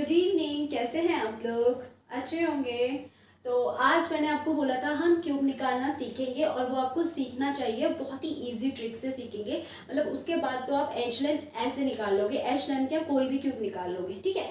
Good evening. कैसे हैं आप लोग? अच्छे होंगे। तो आज मैंने आपको बोला था हम क्यूब निकालना सीखेंगे और वो आपको सीखना चाहिए, बहुत ही इजी ट्रिक से सीखेंगे। मतलब उसके बाद तो आप एज लेंथ ऐसे निकाल लोगे, एज लेंथ या कोई भी क्यूब निकाल लोगे, ठीक है।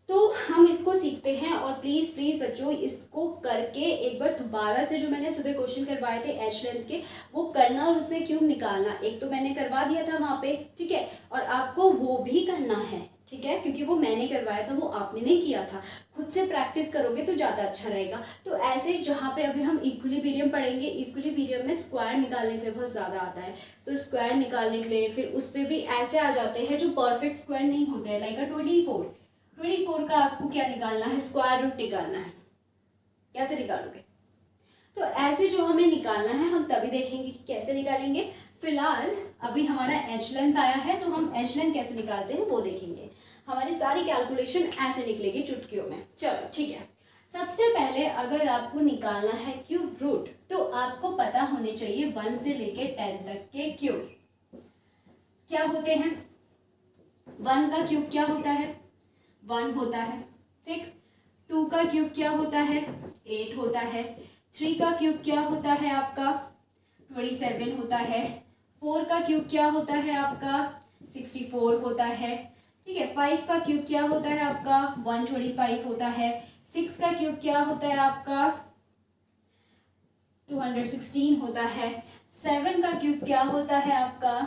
तो हम इसको सीखते हैं और प्लीज़ प्लीज़ बच्चों इसको करके एक बार दोबारा से जो मैंने सुबह क्वेश्चन करवाए थे एज लेंथ के वो करना और उसमें क्यूब निकालना। एक तो मैंने करवा दिया था वहाँ पे, ठीक है, और आपको वो भी करना है, ठीक है, क्योंकि वो मैंने करवाया था, वो आपने नहीं किया था। खुद से प्रैक्टिस करोगे तो ज़्यादा अच्छा रहेगा। तो ऐसे जहाँ पे अभी हम इक्विलिब्रियम पढ़ेंगे, इक्विलिब्रियम में स्क्वायर निकालने के लिए बहुत ज़्यादा आता है। तो स्क्वायर निकालने के लिए फिर उस पर भी ऐसे आ जाते हैं जो परफेक्ट स्क्वायर नहीं होते हैं, लाइक अ 24 का आपको क्या निकालना है, स्क्वायर रूट निकालना है। कैसे निकालोगे? तो ऐसे जो हमें निकालना है हम तभी देखेंगे कि कैसे निकालेंगे। फिलहाल अभी हमारा एच लेंथ आया है तो हम एच लेंथ कैसे निकालते हैं वो देखेंगे। हमारी सारी कैलकुलेशन ऐसे निकलेगी चुटकियों में। चलो ठीक है। सबसे पहले अगर आपको निकालना है क्यूब रूट तो आपको पता होने चाहिए 1 से लेके 10 तक के क्यूब क्या होते हैं। 1 का क्यूब क्या होता है? 1 होता है, ठीक। 2 का क्यूब क्या होता है? 8 होता है। 3 का क्यूब क्या होता है आपका? 27 होता है। 4 का क्यूब क्या होता है आपका? 64 होता है, ठीक है। 5 का क्यूब क्या होता है आपका? 125 होता है। 6 का क्यूब क्या होता है आपका? 216 होता है। 7 का क्यूब क्या होता है आपका?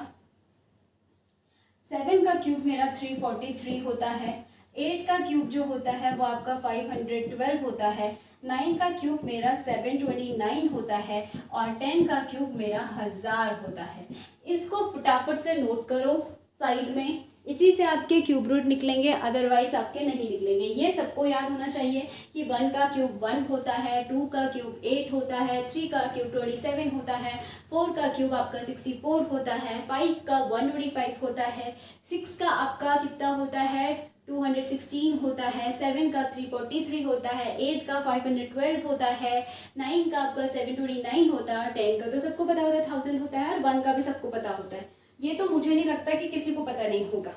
7 का क्यूब मेरा 343 होता है। 8 का क्यूब जो होता है वो आपका 512 होता है। 9 का क्यूब मेरा 729 होता है और 10 का क्यूब मेरा 1000 होता है। इसको फटाफट से नोट करो साइड में, इसी से आपके क्यूब रूट निकलेंगे, अदरवाइज आपके नहीं निकलेंगे। ये सबको याद होना चाहिए कि 1 का क्यूब 1 होता है, 2 का क्यूब 8 होता है, 3 का क्यूब 27 होता है, 4 का क्यूब आपका 64 होता है, 5 का 125 होता है, 6 का आपका कितना होता है? 216 होता है, 7 का 343 होता है, 8 का 512 होता है, 9 का आपका 729 होता है, 10 का तो सबको पता होता है 1000 होता है और 1 का भी सबको पता होता है। ये तो मुझे नहीं लगता कि किसी को पता नहीं होगा,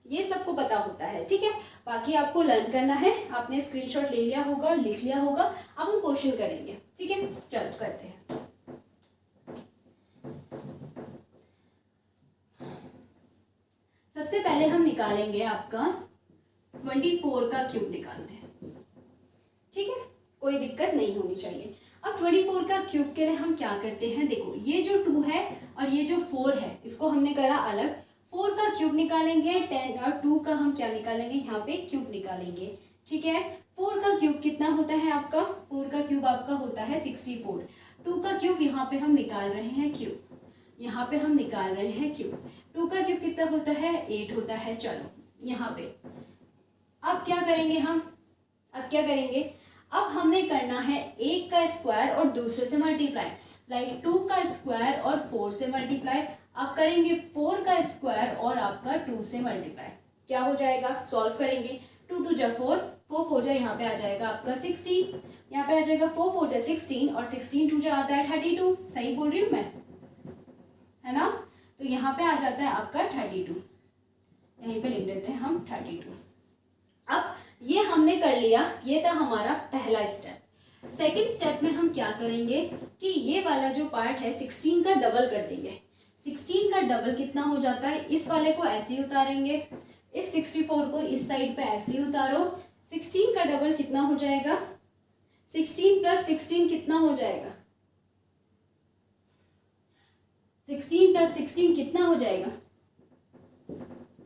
ये सबको पता होता है, ठीक है। बाकी आपको लर्न करना है। आपने स्क्रीनशॉट ले लिया होगा, लिख लिया होगा। अब हम क्वेश्चन करेंगे, ठीक है। चलो करते हैं। सबसे पहले हम निकालेंगे आपका 24 का क्यूब निकालते हैं, ठीक है, कोई दिक्कत नहीं होनी चाहिए। अब 24 का क्यूब के लिए हम क्या करते हैं, देखो ये जो 2 है और ये जो 4 है इसको हमने करा अलग। 4 का क्यूब निकालेंगे 10 और 2 का हम क्या निकालेंगे, यहाँ पे क्यूब निकालेंगे, ठीक है। 4 का क्यूब कितना होता है आपका? 4 का क्यूब आपका होता है 64। 2 का क्यूब यहाँ पे हम निकाल रहे हैं क्यूब, यहाँ पे हम निकाल रहे हैं क्यूब। 2 का क्यूब कितना होता है? 8 होता है। चलो यहाँ पे अब क्या करेंगे हम, अब क्या करेंगे, अब हमने करना है एक का स्क्वायर और दूसरे से मल्टीप्लाई, लाइक 2 का स्क्वायर और 4 से मल्टीप्लाई। अब करेंगे 4 का स्क्वायर और आपका 2 से मल्टीप्लाई। क्या हो जाएगा? सॉल्व करेंगे। 2 2 जा 4, 4 4 जा यहाँ पे आ जाएगा आपका 16, यहाँ पे आ जाएगा 4 4 जा 16 और 16 2 जा आता है 32। सही बोल रही हूँ मैं, है ना? तो यहाँ पे आ जाता है आपका 32, यहीं पे लिख देते हैं हम 32। अब ये हमने कर लिया, ये था हमारा पहला स्टेप। सेकंड स्टेप में हम क्या करेंगे कि ये वाला जो पार्ट है 16 का डबल कर देंगे। 16 का डबल कितना हो जाता है? इस वाले को ऐसे ही उतारेंगे, इस 64 को इस साइड पे ऐसे ही उतारो। 16 का डबल कितना हो जाएगा? 16 प्लस 16 कितना हो जाएगा? 16 प्लस 16 कितना हो जाएगा?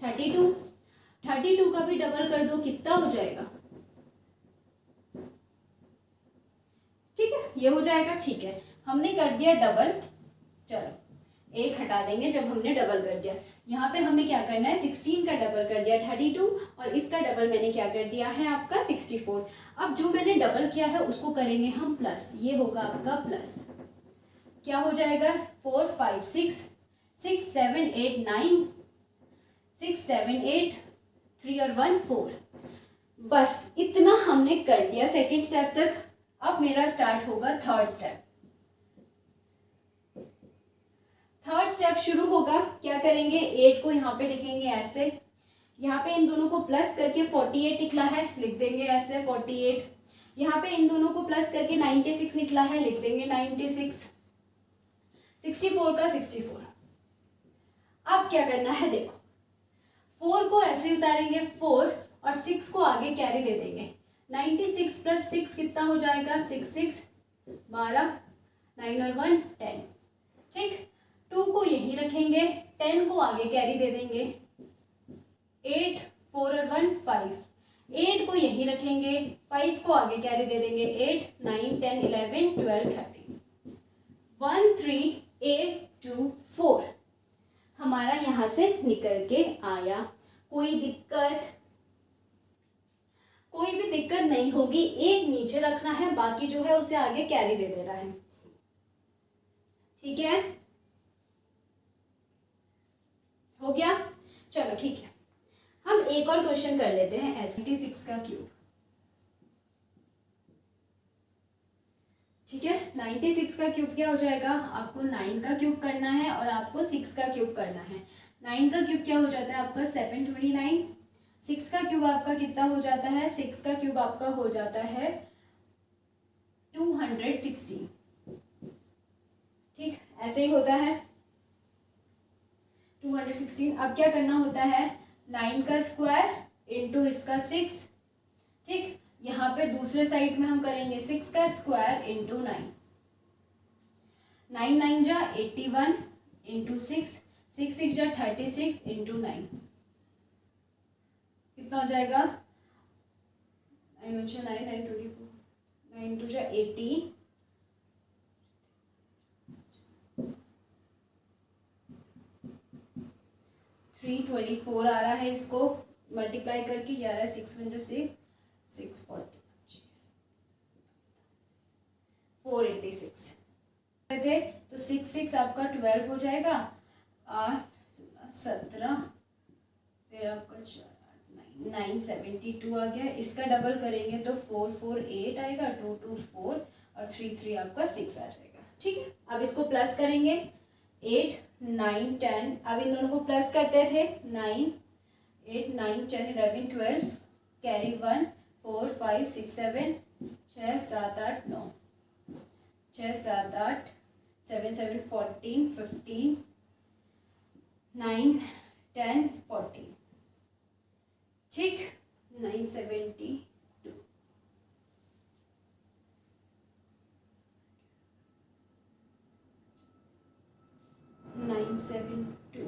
32। 32 का भी डबल कर दो, कितना हो जाएगा? ठीक है, ये हो जाएगा, ठीक है। हमने कर दिया डबल, चलो एक हटा देंगे जब हमने डबल कर दिया। यहाँ पे हमें क्या करना है, 16 का डबल कर दिया 32 और इसका डबल मैंने क्या कर दिया है आपका 64। अब जो मैंने डबल किया है उसको करेंगे हम प्लस, ये होगा आपका प्लस, क्या हो जाएगा? 4 5 6 6 7 8 9 6 7 8 3 और 1 4। बस इतना हमने कर दिया सेकेंड स्टेप तक। अब मेरा स्टार्ट होगा थर्ड स्टेप। थर्ड स्टेप शुरू होगा, क्या करेंगे, 8 को यहाँ पे लिखेंगे ऐसे, यहाँ पे इन दोनों को प्लस करके 48 निकला है, लिख देंगे ऐसे 48। यहाँ पे इन दोनों को प्लस करके 96 निकला है, लिख देंगे 96। 64 का 64। अब क्या करना है, देखो 4 को ऐसे उतारेंगे 4 और 6 को आगे कैरी दे देंगे। 96 प्लस 6 कितना हो जाएगा, 6 6 12, 9 और 1 10। ठीक, 2 को यहीं रखेंगे, 10 को आगे कैरी दे देंगे। 8 4 और 1 5, 8 को यहीं रखेंगे, 5 को आगे कैरी दे देंगे। 8 9 10 11 12 13, 1 3 8 2 4 हमारा यहाँ से निकल के आया। कोई भी दिक्कत नहीं होगी। एक नीचे रखना है, बाकी जो है उसे आगे कैरी दे देना है। ठीक है, हो गया। चलो ठीक है, हम एक और क्वेश्चन कर लेते हैं। 96 का क्यूब। ठीक है, 96 का क्यूब क्या हो जाएगा, आपको 9 का क्यूब करना है और आपको 6 का क्यूब करना है। 9 का क्यूब क्या हो जाता है आपका 729। 6 का क्यूब आपका कितना हो जाता है, 6 का क्यूब आपका हो जाता है 216। ठीक, ऐसे ही होता है 216। अब क्या करना होता है, 9 का स्क्वायर इंटू इसका 6। ठीक, यहाँ पे दूसरे साइड में हम करेंगे 6 का स्क्वायर इंटू 9। 9 9 जा 81 इंटू 6, 6 6 जा 36 इंटू 9 कितना हो जाएगा, 9 1 9 9 24, 9 2 जा 18, 324 आ रहा है। इसको मल्टीप्लाई करके 11 6 1 से 640 486 थे तो 6 6 आपका 12 हो जाएगा, 8 17 फिर आपका 972 आ गया। इसका डबल करेंगे तो 448 आएगा, 224 और 33 आपका 6 आ जाएगा। ठीक है, अब इसको प्लस करेंगे 8 9 10। अब इन दोनों को प्लस करते थे 9 8 9 10 11 12 कैरी 1 4 5 6 7 6 7 8 9 6 7 8 7 7 14 15 9 10 14। ठीक, 972 972।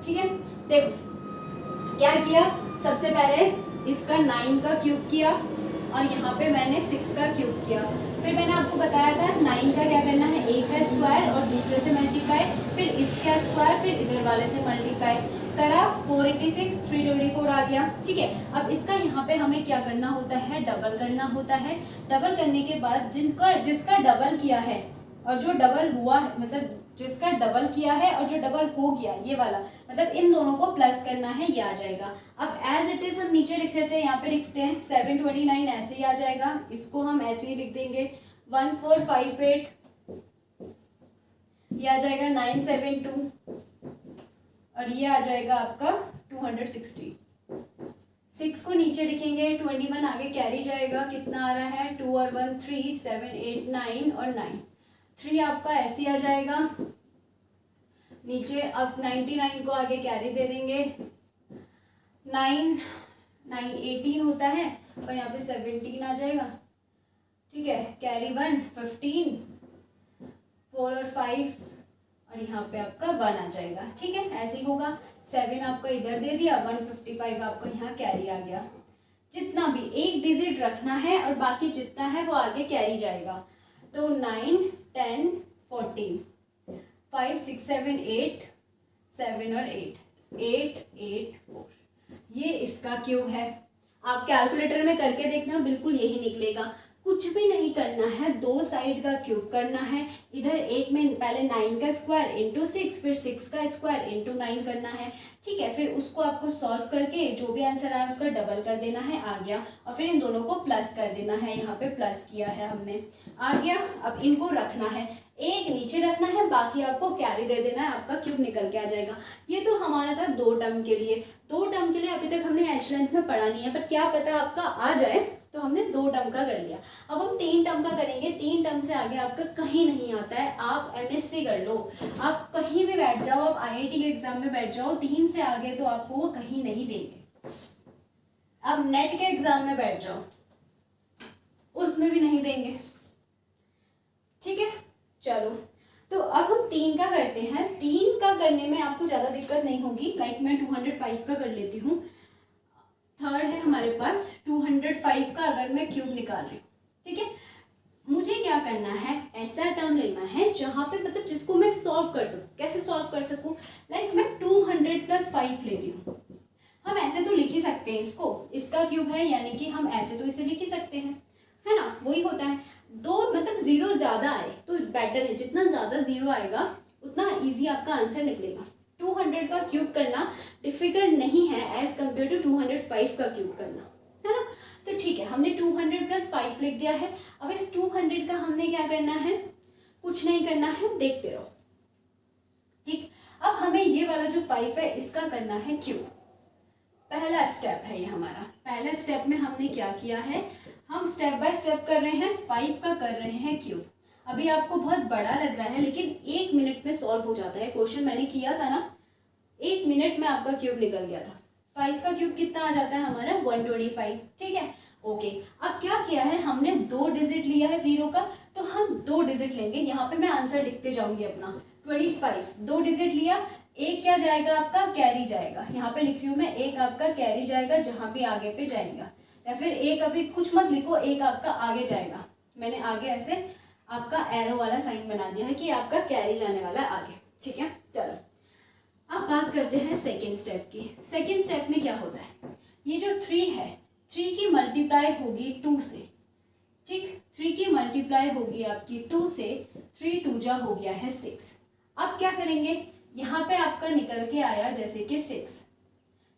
ठीक है, देखो क्या किया, सबसे पहले इसका 9 का क्यूब किया और यहाँ पे मैंने 6 का क्यूब किया। फिर मैंने आपको बताया था 9 का क्या करना है, एक का स्क्वायर और दूसरे से मल्टीप्लाई, फिर इसका स्क्वायर, फिर इधर वाले से मल्टीप्लाई करा। 486 324 आ गया। ठीक है, अब इसका यहाँ पे हमें क्या करना होता है, डबल करना होता है। डबल करने के बाद जिसका डबल किया है और जो डबल हुआ है, मतलब जिसका डबल किया है और जो डबल हो गया ये वाला, मतलब इन दोनों को प्लस करना है, ये आ जाएगा। अब एज इट इज हम नीचे लिख लेते हैं, यहाँ पे लिखते हैं 729 ऐसे ही आ जाएगा। इसको हम ऐसे ही लिख देंगे 1458, ये आ जाएगा 972 और ये आ जाएगा आपका 260। 6 को नीचे लिखेंगे, 21 आगे कैरी जाएगा, कितना आ रहा है 2 और 1 3 7 8 9 और 9 3 आपका ऐसे आ जाएगा नीचे। अब 99 को आगे कैरी दे देंगे, 9 9 18 होता है और यहाँ पे 17 आ जाएगा। ठीक है, कैरी 1 15 4 और 5 और यहाँ पे आपका 1 आ जाएगा। ठीक है, ऐसे ही होगा। 7 आपका इधर दे दिया, 155 आपका यहाँ कैरी आ गया। जितना भी एक डिजिट रखना है और बाकी जितना है वो आगे कैरी जाएगा। तो 9 10 14 5 6 7 8 7 और 8 8 8 4 ये इसका क्यूब है। आप कैलकुलेटर में करके देखना, बिल्कुल यही निकलेगा। कुछ भी नहीं करना है, दो साइड का क्यूब करना है। इधर एक में पहले 9 का स्क्वायर इंटू 6, फिर 6 का स्क्वायर इंटू 9 करना है। ठीक है, फिर उसको आपको सॉल्व करके जो भी आंसर आया उसका डबल कर देना है, आ गया। और फिर इन दोनों को प्लस कर देना है, यहाँ पे प्लस किया है हमने, आ गया। अब इनको रखना है, एक नीचे रखना है, बाकी आपको कैरी दे देना है, आपका क्यूब निकल के आ जाएगा। ये तो हमारा था 2 टर्म के लिए। 2 टर्म के लिए अभी तक हमने एच लेंथ में पढ़ा नहीं है, पर क्या पता आपका आ जाए, तो हमने 2 टर्म का कर लिया। अब हम 3 टर्म का करेंगे। 3 टर्म से आगे आपका कहीं नहीं आता है। आप एमएससी कर लो, आप कहीं भी बैठ जाओ, आप आईआईटी के एग्जाम में बैठ जाओ, 3 से आगे तो आपको वो कहीं नहीं देंगे। अब नेट के एग्जाम में बैठ जाओ, उसमें भी नहीं देंगे। ठीक है, चलो तो अब हम 3 का करते हैं। 3 का करने में आपको ज़्यादा दिक्कत नहीं होगी। लाइक मैं 205 का कर लेती हूँ। थर्ड है हमारे पास 205 का, अगर मैं क्यूब निकाल रही हूँ, ठीक है। मुझे क्या करना है, ऐसा टर्म लेना है जहाँ पे मतलब जिसको मैं सॉल्व कर सकूँ। कैसे सॉल्व कर सकूँ, लाइक मैं 200 + 5 ले रही हूँ। हम ऐसे तो लिख ही सकते हैं इसको, इसका क्यूब है यानी कि हम ऐसे तो इसे लिख ही सकते हैं, है ना। वही होता है, 2 मतलब 0 ज़्यादा आए तो बेटर है। जितना ज़्यादा 0 आएगा उतना इजी आपका आंसर निकलेगा। 200 का क्यूब करना डिफिकल्ट नहीं है एज कम्पेयर टू 205 का क्यूब करना, है ना। तो ठीक है, हमने 200 + 5 लिख दिया है। अब इस 200 का हमने क्या करना है, कुछ नहीं करना है, देखते रहो। ठीक, अब हमें ये वाला जो 5 है इसका करना है क्यूब। पहला स्टेप है ये हमारा। पहले स्टेप में हमने क्या किया है, हम स्टेप बाय स्टेप कर रहे हैं। 5 का कर रहे हैं क्यूब। अभी आपको बहुत बड़ा लग रहा है, लेकिन 1 मिनट में सॉल्व हो जाता है। क्वेश्चन मैंने किया था ना, 1 मिनट में आपका क्यूब निकल गया था। 5 का क्यूब कितना आ जाता है हमारा, 125। ठीक है, ओके। अब क्या किया है, हमने 2 डिजिट लिया है 0 का, तो हम 2 डिजिट लेंगे। यहाँ पे मैं आंसर लिखते जाऊंगी अपना। 25 2 डिजिट लिया, एक क्या जाएगा आपका, कैरी जाएगा। यहाँ पे लिख रही हूँ मैं, एक आपका कैरी जाएगा जहाँ भी आगे पे जाएगा, या फिर एक अभी कुछ मत लिखो, एक आपका आगे जाएगा। मैंने आगे ऐसे आपका एरो वाला साइन बना दिया है कि आपका कैरी जाने वाला है आगे। ठीक है, चलो अब बात करते हैं सेकेंड स्टेप की। सेकेंड स्टेप में क्या होता है, ये जो 3 है, 3 की मल्टीप्लाई होगी 2 से। ठीक, 3 की मल्टीप्लाई होगी आपकी 2 से। 3 2 जा हो गया है 6। अब क्या करेंगे, यहाँ पे आपका निकल के आया जैसे कि 6।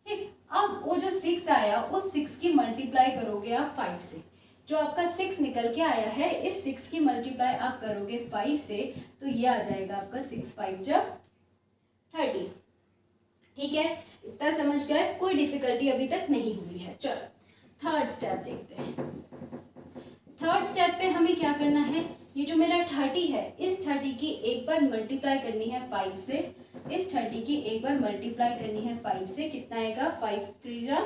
ठीक, अब वो जो 6 आया, उस 6 की मल्टीप्लाई करोगे आप 5 से। जो आपका 6 निकल के आया है, इस 6 की मल्टीप्लाई आप करोगे 5 से, तो ये आ जाएगा आपका 6 5 जा 30। ठीक है, इतना समझ गए, कोई डिफिकल्टी अभी तक नहीं हुई है। चलो थर्ड स्टेप देखते हैं। थर्ड स्टेप पे हमें क्या करना है, ये जो मेरा 30 है, इस 30 की एक बार मल्टीप्लाई करनी है 5 से। इस 30 की एक बार मल्टीप्लाई करनी है 5 से। कितना आएगा, 5 3 जा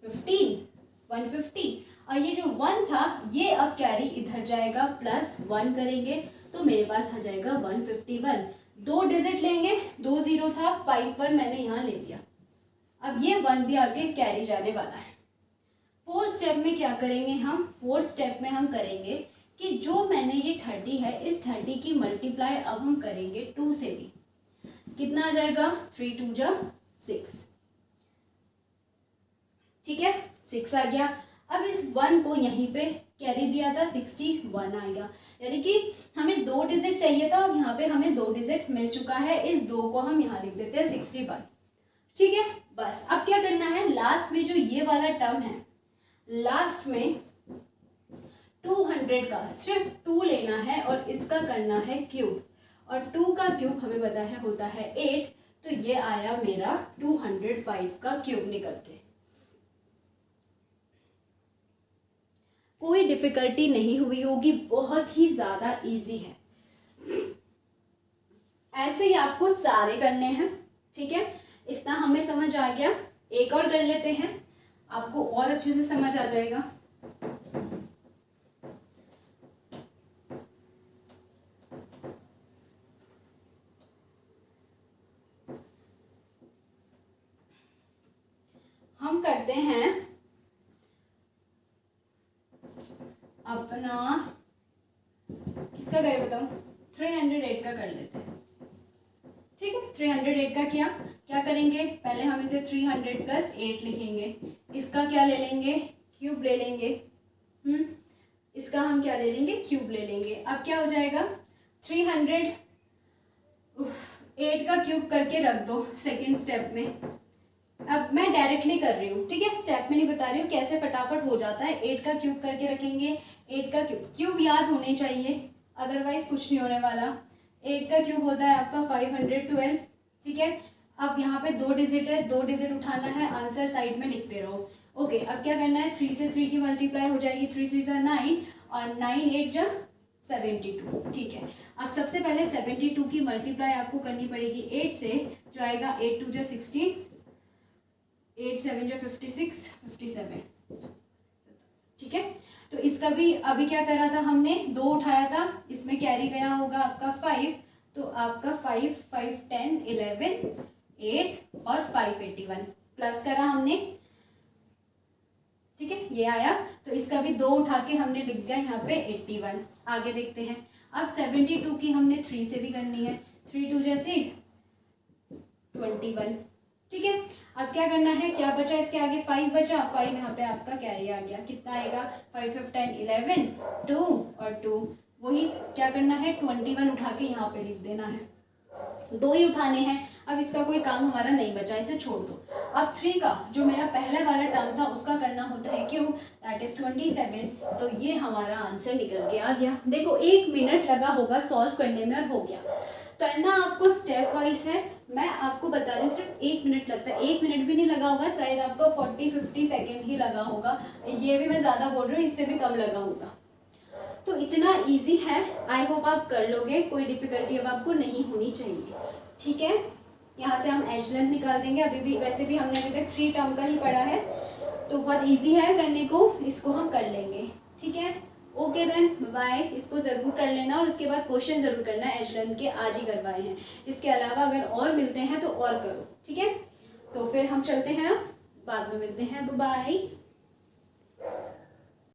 15, 150। और ये जो 1 था, ये अब कैरी इधर जाएगा, +1 करेंगे तो मेरे पास आ जाएगा 151। 2 डिजिट लेंगे, 2 0 था, 5 1 मैंने यहाँ ले लिया। अब ये 1 भी आगे कैरी जाने वाला है। फोर्थ स्टेप में क्या करेंगे हम, फोर्थ स्टेप में हम करेंगे कि जो मैंने ये 30 है, इस 30 की मल्टीप्लाई अब हम करेंगे 2 से भी। कितना आ जाएगा, 3 2 जा 6। ठीक है, 6 आ गया। अब इस 1 को यहीं पे कैरी दिया था, 61 आएगा। यानी कि हमें 2 डिजिट चाहिए था और यहाँ पे हमें 2 डिजिट मिल चुका है। इस 2 को हम यहाँ लिख देते हैं 61। ठीक है, बस अब क्या करना है, लास्ट में जो ये वाला टर्म है, लास्ट में 200 का सिर्फ 2 लेना है और इसका करना है क्यूब। और 2 का क्यूब हमें पता है होता है 8, तो ये आया मेरा 205 का क्यूब निकल के। कोई डिफिकल्टी नहीं हुई होगी, बहुत ही ज़्यादा इजी है। ऐसे ही आपको सारे करने हैं। ठीक है, इतना हमें समझ आ गया। एक और कर लेते हैं, आपको और अच्छे से समझ आ जाएगा। हम करते हैं अपना, किसका करें बताओ, 308 का कर लेते हैं। ठीक है, 308 का क्या करेंगे, पहले हम इसे 300 + 8 लिखेंगे। इसका क्या ले लेंगे, क्यूब ले लेंगे। इसका हम क्या ले लेंगे, क्यूब ले लेंगे। अब क्या हो जाएगा, 300 8 का क्यूब करके रख दो सेकेंड स्टेप में। अब मैं डायरेक्टली कर रही हूँ, ठीक है, स्टेप में नहीं बता रही हूँ, कैसे फटाफट हो जाता है। 8 का क्यूब करके रखेंगे, 8 का क्यूब याद होने चाहिए। अदरवाइज कुछ नहीं होने वाला। 8 का क्यूब होता है आपका 512, ठीक है। अब यहाँ पे 2 डिजिट है, 2 डिजिट उठाना है, आंसर साइड में लिखते रहो। ओके, अब क्या करना है, 3 से 3 की मल्टीप्लाई हो जाएगी, 3 3 जा 9 और 9 8 जा 72, ठीक है। अब सबसे पहले 72 की मल्टीप्लाई आपको करनी पड़ेगी 8 से, जो आएगा 8 2 जा 16, 8 7 जा 56, 57, ठीक है। तो इसका भी अभी क्या करा था हमने, 2 उठाया था, इसमें कैरी गया होगा आपका 5, तो आपका 5 5 10 11 8 और 581 प्लस करा हमने, ठीक है, ये आया। तो इसका भी 2 उठा के हमने लिख दिया यहाँ पे 81। आगे देखते हैं। अब 72 की हमने 3 से भी करनी है, 3 2 जैसे 21, ठीक है। अब क्या करना है, क्या बचा इसके आगे, 5 बचा, 5 यहाँ पे आपका कैरी आ गया, कितना आएगा 5 5 10 11 2 और 2, वही क्या करना है 21 उठा के यहाँ पे लिख देना है, 2 ही उठाने हैं। अब इसका कोई काम हमारा नहीं बचा, इसे छोड़ दो। अब 3 का जो मेरा पहले वाला टर्म था उसका करना होता है क्यों, दैट इज 27, तो ये हमारा आंसर निकल के आ गया। देखो 1 मिनट लगा होगा सॉल्व करने में और हो गया। करना आपको स्टेप वाइज है, मैं आपको बता रही हूँ सिर्फ 1 मिनट लगता है, 1 मिनट भी नहीं लगा होगा, शायद आपको 40-50 सेकेंड ही लगा होगा, ये भी मैं ज़्यादा बोल रही हूँ, इससे भी कम लगा होगा। तो इतना इजी है, आई होप आप कर लोगे, कोई डिफिकल्टी अब आपको नहीं होनी चाहिए, ठीक है। यहाँ से हम एज लेंथ निकाल देंगे, अभी भी वैसे भी हमने अभी तक 3 टर्म का ही पढ़ा है, तो बहुत इजी है करने को, इसको हम कर लेंगे, ठीक है। ओके देन बाय, इसको ज़रूर कर लेना और इसके बाद क्वेश्चन ज़रूर करना है, एज लेंथ के आज ही करवाए हैं, इसके अलावा अगर और मिलते हैं तो और करो, ठीक है। तो फिर हम चलते हैं, बाद में मिलते हैं, बाय।